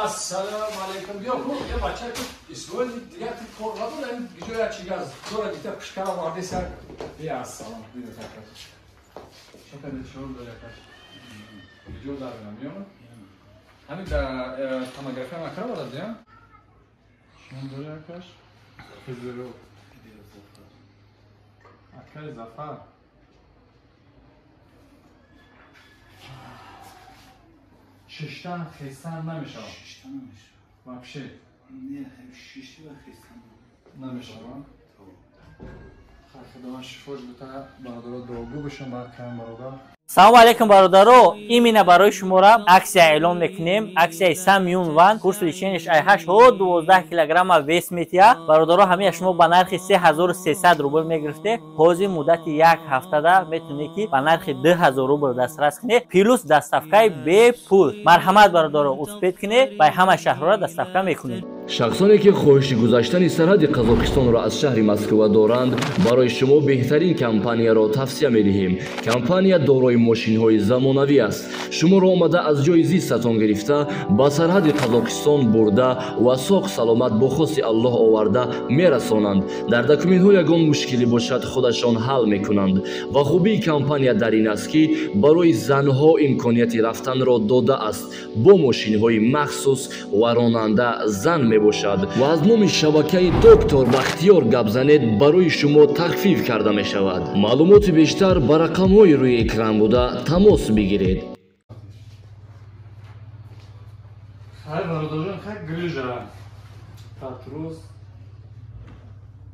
السلام علیکم. بیا کو یه بچه تو اسکول دیگه تو کار ندارم دیگه چی گاز دور دیگه پشکار وارد سر بیا السلام بیا تاکر شکر شور داره کار ویدیو دارم میام همین در توموگرافی مکرا وارد یا شون داره کاش فیزیولو اکل زفر ششتن خیستن نمیشه. ششتن نمیشه. واقعی. نه ششتی و خیستن نمیشه. خدا شفاش بده برادر دروغگو بشن بعد کم برادر. سلام علیکم برادرو. این مینه برای شما را اکسیه اعلام میکنیم. اکسیه 3 میلیون وان کورس لیچنش ای 812 کیلوگرم ویس میتیه. برادرو همه شما با نرخ 3300 روبل میگرفته. حوزه مدت یک هفته ده میتونی که با نرخ 2000 روبل دسترس کنی. پیلوس دستافکای به پول. مرحمت برادرو اسپید کنی با همه شهرها دستافکا میکنیم. شخصانی که خواهش گذاشتن سرحد قزاقستان را از شهر مسکو دارند برای شما بهترین کمپانی را توصیه می‌دهیم. کمپانی دارای ماشین‌های زمانوی است. شما را آمده از جای زیستتان گرفته با سرحد قزاقستان برده و ساق سلامت با خواست الله آورده میرسانند. در دکومنت‌ها یگان مشکلی باشد خودشان حل می‌کنند. و خوبی کمپانی در این است که برای زنها امکانیت رفتن را داده است. با ماشین‌های مخصوص و راننده زن باشد و از نام شبکه دکتر بختیار گپ زنید برای شما تخفیف کرده می شود. معلومات بیشتر بر رقم های روی اکران بوده تماس بگیرید. خیلی برادران خیلی گریجه پتروس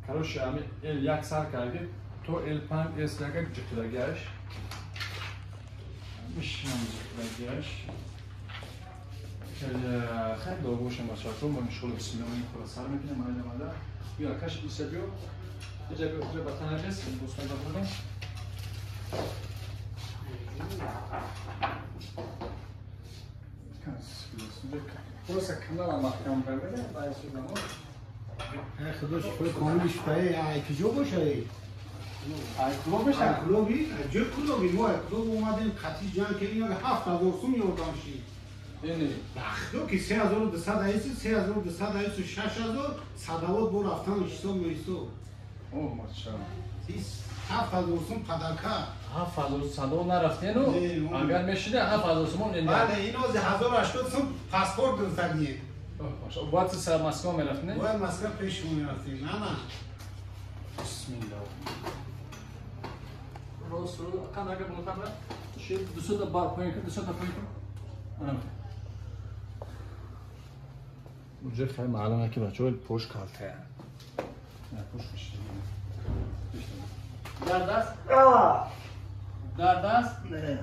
کاروش امی ال یک سر کردی تو ال 5 اس لگه جتلگش میشم جتلگش خیلی دو باشم بچه ها من شغل بسم الله میخوره سر میکنم من نماده بیا کاش ایسا بیو اینجا بطنه بس بسم الله بردم درسته کنال محکم برده باید سودمو خدا شفای کاملش پایه ایکجو باشه ایکلو بشه؟ ایکلو بی؟ جو کلو بی ما ایکلو اومدیم خطی جان که اینا 7000 سوم یوردان شید اینی بخدو که 3200 ایسی 3200 ایسی 6000 صدوات بو رفتن اشتاب میستو اوه ماشاءالله 7000 سوم پدرکا 7100 نرفته نو اگر میشیده 7000 سوم نمیده بله اینو از 1080 سوم پاسپورت گرفتنیه ماشاءالله باید سر مسکو میرفت نه باید مسکو پیش میرفتیم نه بسم الله راست رو کن اگر بلوتر شد 200 تا بار پایین کن 200 تا پایین کن اونجا خیلی معلومه که بچه های پشت کالته نه پشت بشید در دست؟ در دست؟ نه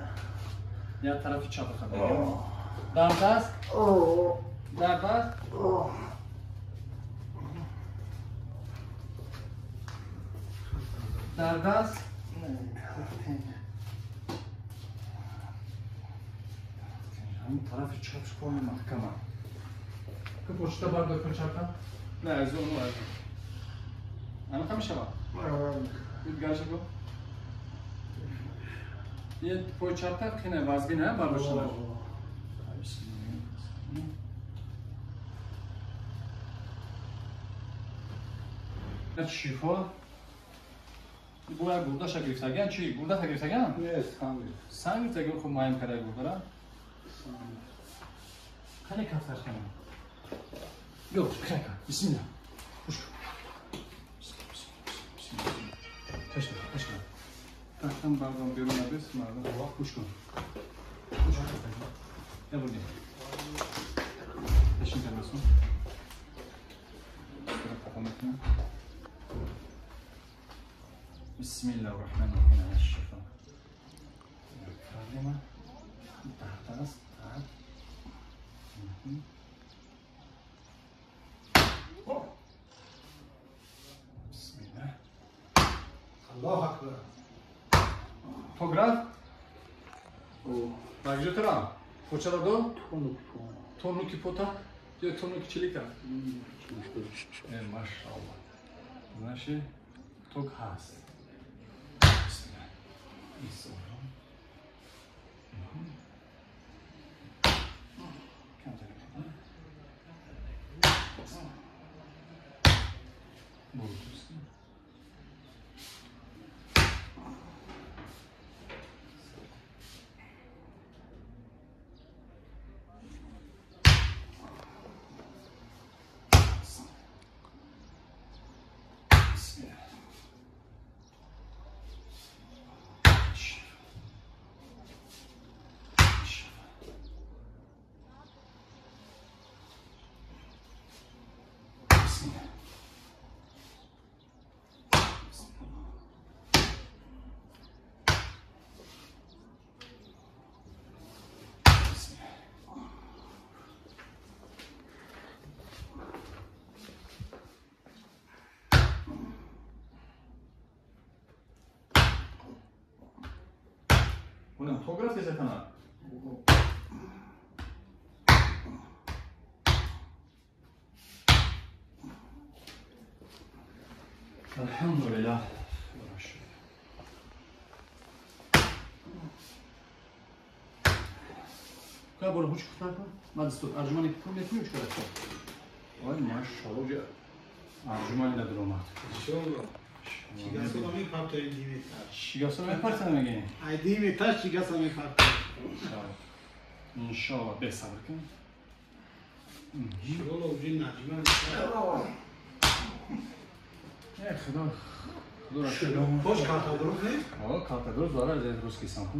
یا طرف چپ خواهد در دست؟ در دست؟ در دست؟ همین طرف چپش کنه محکمه که پشتا بار دکتر چپتا؟ نه از اونو از اونو همه شما؟ دید گرشه کو؟ یه پای چپتا خینه وزگی نه بر باشتنش شیفا باید گرده شا گرفتگن چی؟ گرده تا گرفتگن؟ نه سنگ گرفتگن خب مایم کرده گرده را؟ خیلی کفتر کنم بیا خیلی کن بسم الله خوش کن بسم الله خوش کن خوش کن تختم بردم بیرون نبیست مردم واقع خوش کن خوش کن یا بردیم بشین کن بسون بسم الله الرحمن الرحیم على الشفا فرمه تحت است تحت بسم الله الله اکبر فوتوگراف Magjo tera. Pochara do? Tonu ki pota? Ya tonu ki çelik da. Maşallah. Naşı tok has. Bismillah. Bismillah. Bunun fotoğraf desek ana. Elhamdülillah. Как было ручку так? Надо стоит. Аржумани купим, не ключ когда. Ой, машалlah уже. Аржумани надо дома. Чигасо ми папто димета. Чигасо ми папто меги. Ай димета чигасо ми папто. İnşallah be sabır kın. Şurada ucun nacıman. Xudar. Hoş kartadırız ne? O kartadırız var ya ruski sanki.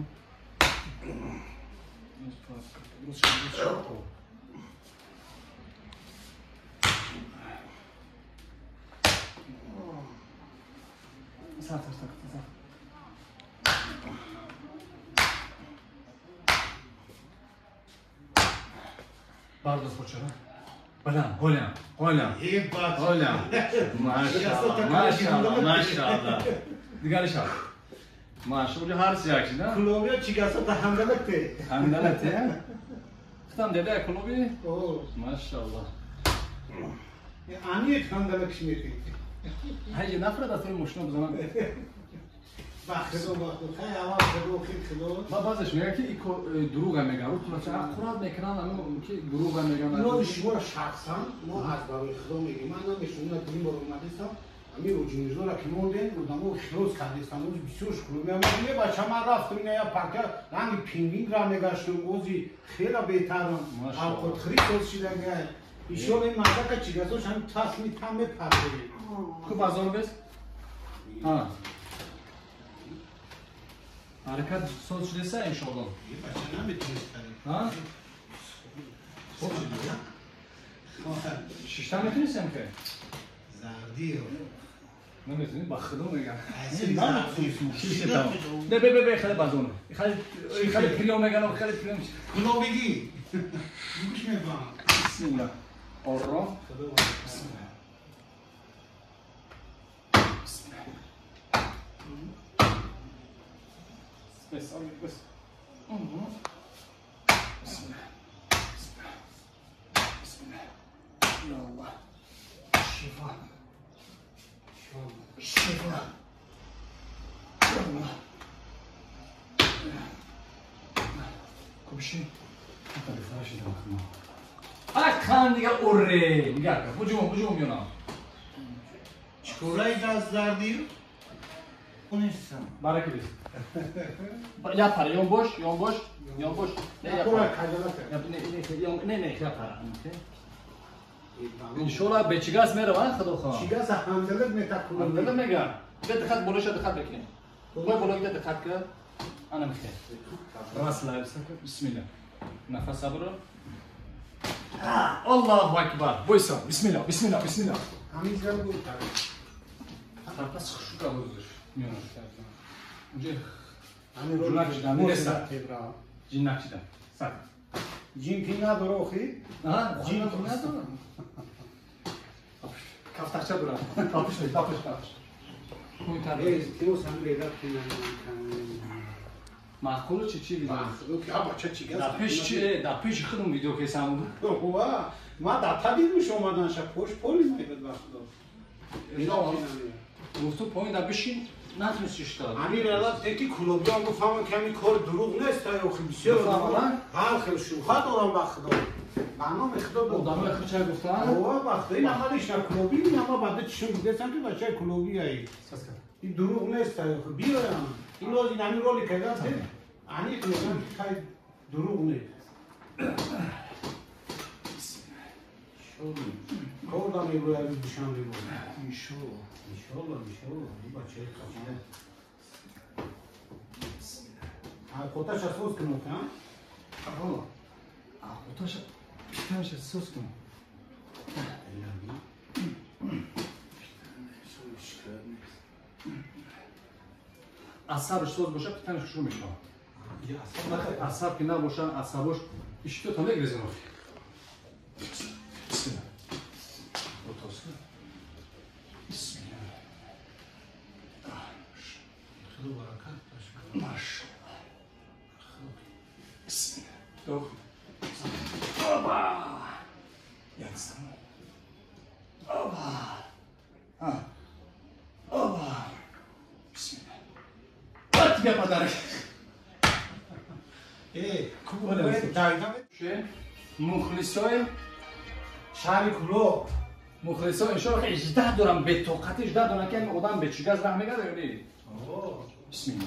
Bardos počera. Holam. Hebat. Holam. Maşallah. Diğer şah. Maşallah her sıcak şimdi. Kulobya çigasa da hamdalıktı. Hamdalat ya. Tam dede kulubi. Oo. Maşallah. Aniyet hamdalık şimdi. Hayır nafret atayım muşnu bu zaman. Bakıdo. Hay ama kıdo. Ma bazıش میگه که ایکو دروغ میگه رو تو چرا خورد میکنن اما که دروغ میگن ما شما شخصا ما از برای خدا میگیم من نمیشونم دیم رو اومدم امی رو جنجورا که مونده اونمو خلاص کردیم اون بسیار شکر میام یه بچه من رفتم اینا یا پارک رنگ پینگوین را میگشتم اوزی خیلی بهترم خود خرید شدن ایشون این منطقه چیگاسوش هم تصمیم تام پرده کو بازار بس ها حرکت sonuç dese inşallah. بچه نمیتونست کنیم Ha? شیشتن میتونستم که زردی رو نمیتونی با خودم میگم اصلی زردی شیشه تمام نه به خیلی بازونه خیلی پریو میگن و خیلی پریو میشه کنو بگی بگوش میفهم بسم الله آرام خدا بسم الله بسم الله بس بس بسم الله بسم الله يا الله شفاء شفاء يا الله كل شيء حتى بفراش دماغنا اكان دیگه اوره میگه بجوم یونا چکورای گاز زردی رو اونیستم برای کی یا para yon boş ne yapar ne yapar İnşallah beçigas merhaba خدا خان چیگاز همدلت میتاکونم الحمدلله میگم ده دقت بولش دقت بکنیم ما بولگ ده دقت کرد انا بخیر راس لایب سکت بسم الله نفس صبر الله اکبر بویسا بسم الله همین زن بود پس خوشو کاوزش میونه اونجا همین رو جونک نرسد جینک چیدم سک جین پینا دروخی ها جین ندارم کافتاچا دارم کافش کوی تر تیو سم لیدر پینا معقول چی ویدیو مخلوق یا بچه چی گفت؟ در پیش خودم ویدیو که سامون خوبه ما دتا دیدمش اومدن شب پولی میبود وقت اینا گفتو پایین در بشین نتونستیش داد امیر الان تکی کلوبیا هم گفتم کمی کار دروغ نیست تا خیلی بسیار هم خیلی شوخت دارم وقت دارم برنامه خدا بود دامه خود چه گفتن؟ اوه وقت این اولش نه کلوبی این اما بعد چشم دیدستم که بچه کلوبی هایی این دروغ نیست تا خیلی بیایم این روز این همین رولی که گفت انی کلوبی خیلی دروغ نیست کردم این روی عویز بشن بیمون انشالله این بچه خواهد خودش سوز کنم کنم؟ خودش پیتنش سوز کنم اصابش سوز باشه پیتنش شروع میشه اصاب که نباشه اصابش ایشتو تا نگریزیم بسم الله بسم الله ماشاءالله بسم الله اوبا یکسان اوبا اوبا بسم الله بات بیا پدرک مخلصای شهر کلو مخلصای انشاءالله 18 دارم به طاقت 18 دارم که آدم به چیگاز رحم نگه داری بسم الله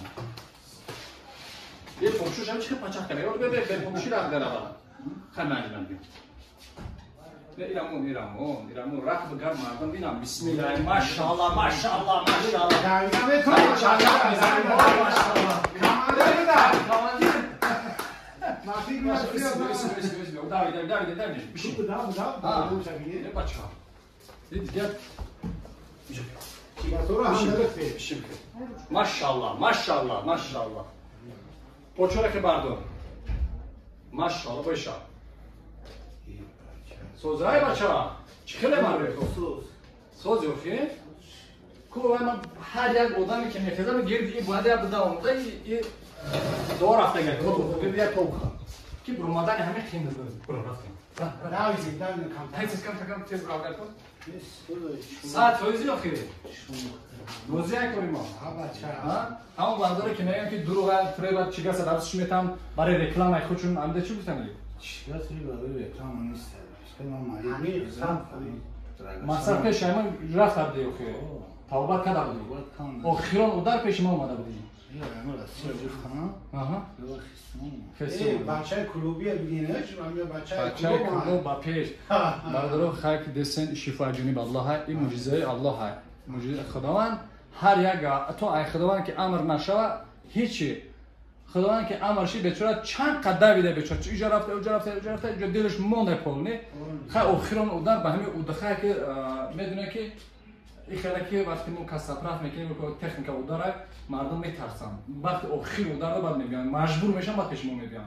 یه پوشش هم چه پچاق کنه یارو به پوشی راه داره بابا خیلی مجبورم بیم ایرامون راه بگر مردم بینم بسم الله ماشاءالله دایدم تو ماشاءالله مافی داوید بشین نه بچه ها دیگه ماشاءالله پوچوره که بردار ماشاءالله بایشا سوزای بچه ها چی خیلی مرده سوزی اوکی که من هر یک آدمی که میخیزم گرد این باید بوده آمده این دو رفته گرد بیا تو که برمادن همه خیلی برو رفتیم تیز برو گرد کن ساعت فایزی آخی روزی های کنیم ما همون برداره که میگن که دروغ فریبت چیگه سر عرضش میتم برای رکلام های خودشون عمده چی بودن لی؟ چیگه سری برای رکلام نیست مصر پیش همون رفت عبده اوخی توبت کده بودی اخیران او در پیش ما اومده بودی بچه کلوبی بگینه بچه کلوب با پیش بردارو خیلی دستن شفا جنیب الله های این معجزه الله های معجزه خداوند هر یک تو ای خداوند که امر نشوه هیچی خداوند که امر شی بچورا چند قدر بیده بچورا اینجا رفته اینجا دلش مونده پولنی خیلی اخیران او در به همین او دخواه که میدونه که این خیلی که وقتی ما کسافرات میکنیم که تکنیک او داره مردم میترسن وقتی اخیر او داره بعد میگن مجبور میشن بعد پیش ما میگن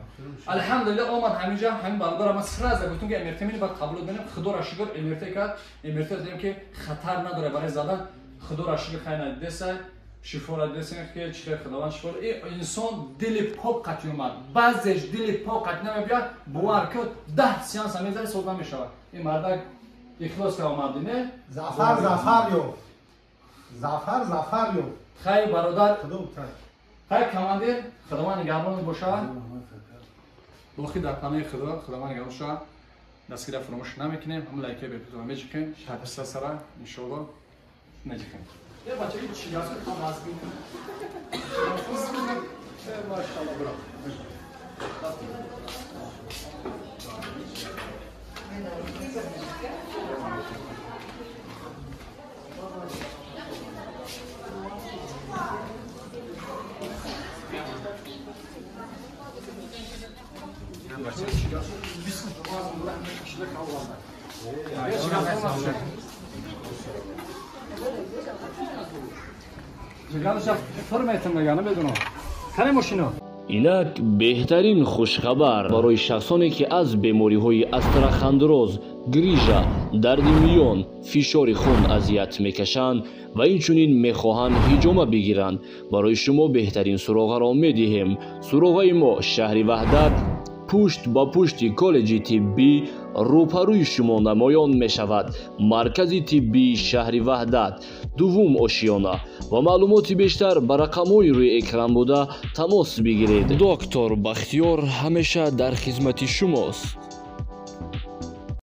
الحمدلله آمد همینجا همین برادر ما سر گفتم که امرته میره بعد قبول ببینیم خدا را شکر امرته کرد امرته دیدیم که خطر نداره برای زدن خدا را شکر خیلی ندیسه شفا را دیسه که چه خداوند شفا این انسان دل پاک قطعی اومد بعضیش دل پاک قطعی نمیاد باور کرد 10 سیانس هم میذاره صحبت میشه این مرد اخلاص که آمده نه زفر یو خیلی برادر خیلی کماندیر خداوند نگهبان باشه باقی در پناه خداوند نگهبان باشه دستگیر فراموش نمیکنیم هم لایک بپیتون میچکنیم شرپسته سره انشالله نجکنیم یه بچه این چی هست که هم از بینیم ماشاءالله برا اینک بهترین خوشخبر برای شخصانی که از بیماری‌های استرخاندروز، گریژا، درد میان، فشار خون اذیت میکشند ва инчунин мехоҳанд ҳиҷома бигиранд. барои шумо беҳтарин суроғаро медиҳем. суроғаи мо шаҳри ваҳдат пушт ба пушти коллеҷи тиббӣ рӯпарӯи шумо намоён мешавад. маркази тиббии шаҳри ваҳдат, дуввум ошиёна. ва маълумоти бештар ба рақамҳои рӯи экран буда тамос бигиред. доктор Бахтиёр ҳамеша дар хизмати шумост.